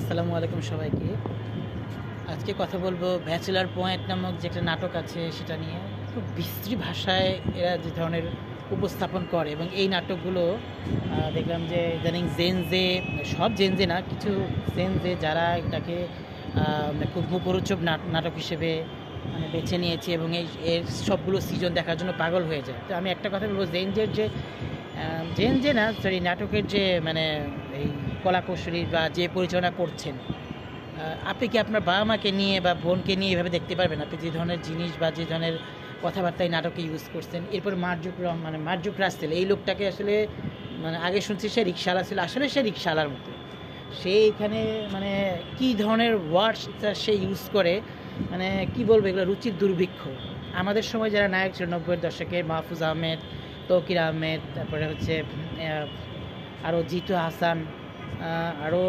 আসসালামু আলাইকুম সবাইকে। আজকে কথা বলবো ব্যাচেলার পয়েন্ট নামক যে একটা নাটক আছে সেটা নিয়ে। খুব বিশ্রী ভাষায় এরা যে ধরনের উপস্থাপন করে এবং এই নাটকগুলো দেখলাম যে ইদানিং সব জেনজে না, কিছু জেনজে যারা এটাকে খুব মুখরোচক নাটক হিসেবে মানে বেছে নিয়েছে এবং এর সবগুলো সিজন দেখার জন্য পাগল হয়ে যায়। তো আমি একটা কথা বলবো, জেনজে না, সরি, নাটকের যে মানে এই কলাকৌশলী বা যে পরিচালনা করছেন, আপনি কি আপনার বাবা মাকে নিয়ে বা বোনকে নিয়ে এভাবে দেখতে পারবেন? আপনি যে ধরনের জিনিস বা যে ধরনের কথাবার্তা এই নাটকে ইউজ করছেন। এরপর মার্জুক রাসেল, এই লোকটাকে আসলে মানে আগে শুনছি সে রিক্সাওয়ালা ছিল, আসলে সে রিক্সাওয়ালার মতো। সে এখানে মানে কী ধরনের ওয়ার্ডস সে ইউজ করে, মানে কি বলবো, এগুলো রুচির দুর্ভিক্ষ। আমাদের সময় যারা নায়ক ছিল 90-এর দশকে, মাহফুজ আহমেদ, তৌকির আহমেদ, তারপরে হচ্ছে আরও জিতু হাসান, আরও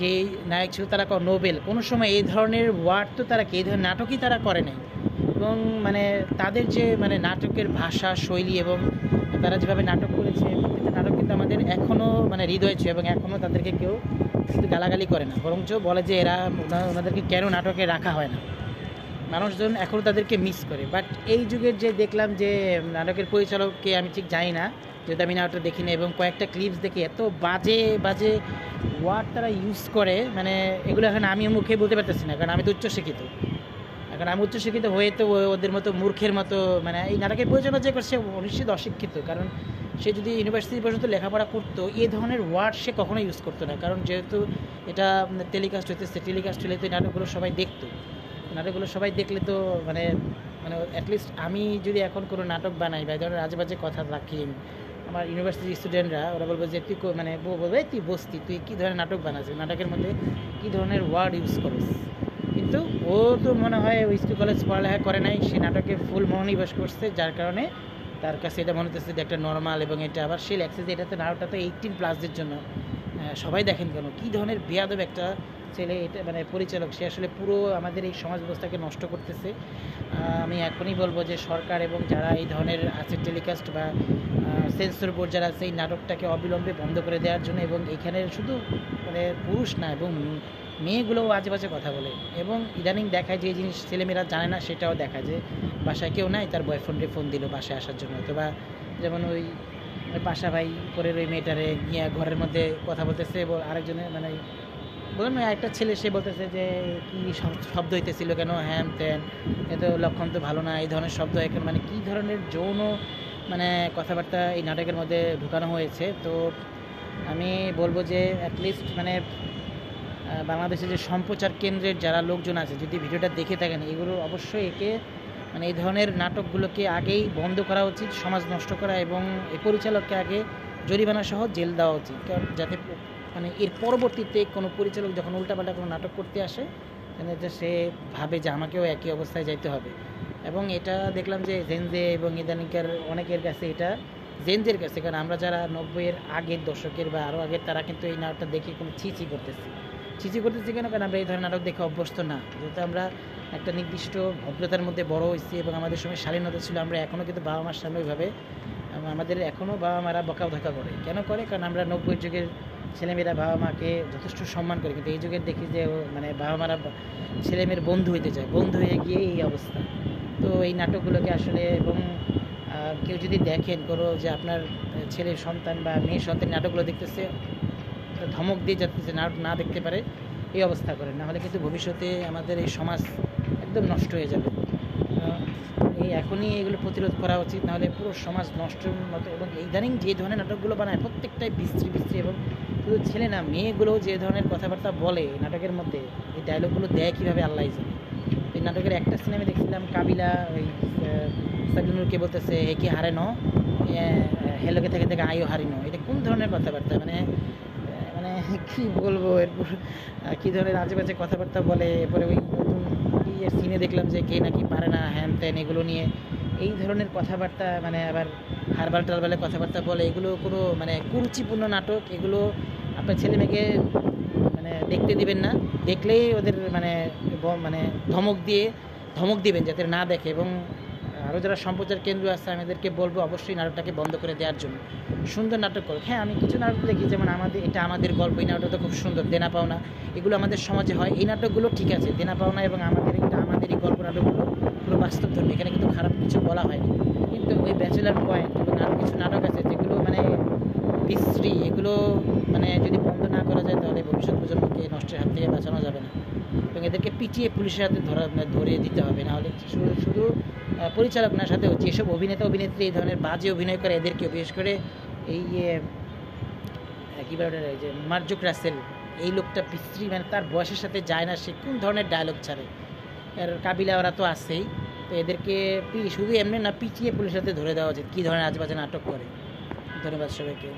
যেই নায়ক ছিল তারা নোবেল, কোনো সময় এই ধরনের ওয়ার্ড তো তারা এই ধরনের নাটকই তারা করে নাই। এবং মানে তাদের যে মানে নাটকের ভাষা শৈলী এবং তারা যেভাবে নাটক করেছে, প্রত্যেকটা নাটক কিন্তু আমাদের এখনও মানে হৃদয় ছিল এবং এখনও তাদেরকে কেউ শুধু গালাগালি করে না, বরঞ্চ বলে যে ওনাদেরকে কেন নাটকে রাখা হয় না। মানুষজন এখনও তাদেরকে মিস করে। বাট এই যুগের যে দেখলাম যে নাটকের পরিচালককে আমি ঠিক জানি না, যেহেতু আমি নাটকটা দেখিনি, এবং কয়েকটা ক্লিপস দেখে এত বাজে বাজে ওয়ার্ড তারা ইউজ করে, মানে এগুলো এখন আমি মুখে বলতে পারতেছি না, কারণ আমি তো উচ্চশিক্ষিত। এখন আমি উচ্চশিক্ষিত হয়ে তো ওদের মতো মূর্খের মতো, মানে এই নাটকের পরিচালনা যে করছে নিশ্চিত অশিক্ষিত, কারণ সে যদি ইউনিভার্সিটি পর্যন্ত লেখাপড়া করতো এই ধরনের ওয়ার্ড সে কখনোই ইউজ করতো না। কারণ যেহেতু এটা টেলিকাস্ট হইতেছে, টেলিকাস্ট হলে তো এই নাটকগুলো সবাই দেখতো, নাটকগুলো সবাই দেখলে তো মানে মানে অ্যাটলিস্ট আমি যদি এখন কোনো নাটক বানাই বা এই ধরনের আজেবাজে কথা রাখি, আমার ইউনিভার্সিটির স্টুডেন্টরা ওরা বলবো যে তুই মানে বলবে তুই বসতি, তুই কী ধরনের নাটক বানাচ্ছিস, নাটকের মধ্যে কী ধরনের ওয়ার্ড ইউজ করিস। কিন্তু ও তো মনে হয় ওই স্কুল কলেজ পড়ালেখা করে নাই, সে নাটকে ফুল মনোনিবেশ করছে, যার কারণে তার কাছে এটা মনে হচ্ছে যে একটা নর্মাল। এবং এটা আবার সে লেখছে যে এটাতে নাটকটা তো 18+দের জন্য। সবাই দেখেন কেন, কী ধরনের বেয়াদব একটা ছেলে এটা, মানে পরিচালক, সে আসলে পুরো আমাদের এই সমাজ ব্যবস্থাকে নষ্ট করতেছে। আমি এখনই বলবো যে সরকার এবং যারা এই ধরনের আছে টেলিকাস্ট বা সেন্সর বোর্ড যারা আছে, এই নাটকটাকে অবিলম্বে বন্ধ করে দেওয়ার জন্য। এবং এখানে শুধু মানে পুরুষ না, এবং মেয়েগুলোও আজে বাজে কথা বলে, এবং ইদানিং দেখায় যে জিনিস ছেলেমেয়েরা জানে না সেটাও দেখা, যে বাসায় কেউ নাই, তার বয়ফ্রেন্ডে ফোন দিল বাসায় আসার জন্য, অথবা যেমন ওই পাশা ভাই পরের ওই মেয়েটারে নিয়ে ঘরের মধ্যে কথা বলতেছে, এবং আরেকজনে মানে বলুন না, একটা ছেলে সে বলতেছে যে কী শব্দ হইতেছিল কেন, হ্যান ত্যান, এত লক্ষণ তো ভালো না, এই ধরনের শব্দ হয় কেন, মানে কী ধরনের যৌন মানে কথাবার্তা এই নাটকের মধ্যে ঢুকানো হয়েছে। তো আমি বলবো যে অ্যাটলিস্ট মানে বাংলাদেশের যে সম্প্রচার কেন্দ্রের যারা লোকজন আছে, যদি ভিডিওটা দেখে থাকেন, এগুলো অবশ্যই একে মানে এই ধরনের নাটকগুলোকে আগেই বন্ধ করা উচিত, সমাজ নষ্ট করা, এবং এই পরিচালককে আগে জরিমানা সহ জেল দেওয়া উচিত, কারণ যাতে মানে এর পরবর্তীতে কোনো পরিচালক যখন উল্টাপাল্টা কোনো নাটক করতে আসে, যে সে ভাবে যে আমাকেও একই অবস্থায় যাইতে হবে। এবং এটা দেখলাম যে জেনজে এবং ইদানিকার অনেকের কাছে এটা জেনজের কাছে, কারণ আমরা যারা 90-এর আগের দশকের বা আরও আগের, তারা কিন্তু এই নাটকটা দেখে কোনো ছিচি করতেছি কেন, কারণ আমরা এই ধরনের নাটক দেখে অভ্যস্ত না। যেহেতু আমরা একটা নির্দিষ্ট ভদ্রতার মধ্যে বড় হয়েছি এবং আমাদের সময় স্বাধীনতা ছিল, আমরা এখনও কিন্তু বাবা মার সামনে ওইভাবে, আমাদের এখনও বাবা মারা বকাবকা করে। কেন করে? কারণ আমরা 90-এর যুগের ছেলেমেয়েরা বাবা মাকে যথেষ্ট সম্মান করে, কিন্তু এই যুগের দেখি যে মানে বাবা মারা ছেলেমেয়ের বন্ধু হইতে চায়, বন্ধু হয়ে গিয়ে এই অবস্থা। তো এই নাটকগুলোকে আসলে, এবং কেউ যদি দেখেন কোনো যে আপনার ছেলের সন্তান বা মেয়ের সন্তান নাটকগুলো দেখতেছে, ধমক দিয়ে যাতে নাটক না দেখতে পারে এই অবস্থা করেন, নাহলে কিন্তু ভবিষ্যতে আমাদের এই সমাজ একদম নষ্ট হয়ে যাবে। এই এখনই এগুলো প্রতিরোধ করা উচিত, নাহলে পুরো সমাজ নষ্টের মতো। এবং ইদানিং যে ধরনের নাটকগুলো বানায় প্রত্যেকটাই বিশ্রী, এবং শুধু ছেলে না, মেয়েগুলো যে ধরনের কথাবার্তা বলে নাটকের মধ্যে, এই ডায়লগগুলো দেয় কীভাবে আল্লাহ জানে। এই নাটকের একটা সিনেমা দেখছিলাম, কাবিলা ওই সাবিনুরকে বলতেছে একে হারে ন, হেলোকে থেকে থেকে আয়ও হারিনো, এটা কোন ধরনের কথাবার্তা, মানে মানে কী বলবো, এরপর কী ধরনের আজেবাজে কথাবার্তা বলে। এরপরে ওই নতুন সিনে দেখলাম যে কে নাকি পারে না, হ্যান ত্যান, এগুলো নিয়ে এই ধরনের কথাবার্তা, মানে আবার হারবাল টারবালে কথাবার্তা বলে। এগুলো কোনো মানে কুরুচিপূর্ণ নাটক, এগুলো আপনার ছেলে মেয়েকে মানে দেখতে দিবেন না, দেখলেই ওদের মানে মানে ধমক দিবেন যাতে না দেখে। এবং আরও যারা সম্প্রচার কেন্দ্র আছে আমি এদেরকে বলবো অবশ্যই নাটকটাকে বন্ধ করে দেওয়ার জন্য। সুন্দর নাটক করুক। হ্যাঁ, আমি কিছু নাটক দেখি, যেমন এটা আমাদের গল্প, এই নাটকটা তো খুব সুন্দর। দেনা পাওনা এগুলো আমাদের সমাজে হয়, এই নাটকগুলো ঠিক আছে। দেনা পাওনা এবং আমাদেরই গল্প নাটকগুলো পুরো বাস্তবধর্মী, এখানে কিন্তু খারাপ কিছু বলা হয়নি। কিন্তু ওই ব্যাচেলার পয়েন্ট এবং আরও কিছু নাটক আছে যেগুলো মানে বিশ্রী, এগুলো মানে যদি বন্ধ না করা যায় তাহলে ভবিষ্যৎ প্রজন্মকে নষ্টের হাত থেকে বাঁচানো যাবে না, এবং এদেরকে পিটিয়ে পুলিশের হাতে ধরিয়ে দিতে হবে। নাহলে শুধু শুধু পরিচালক না, সাথেও যেসব অভিনেতা অভিনেত্রী এই ধরনের বাজে অভিনয় করে এদেরকেও, বিশেষ করে এই কী বলে ওটা, যে মার্জুক রাসেল, এই লোকটা বিশ্রী, মানে তার বয়সের সাথে যায় না, সে কোন ধরনের ডায়লগ ছাড়ে। আর কাবিলা ওরা তো আছেই, তো এদেরকে শুধু এমনি না, পিটিয়ে পুলিশের হাতে ধরে দেওয়া উচিত কী ধরনের আজেবাজে নাটক করে। ধন্যবাদ সবাইকে।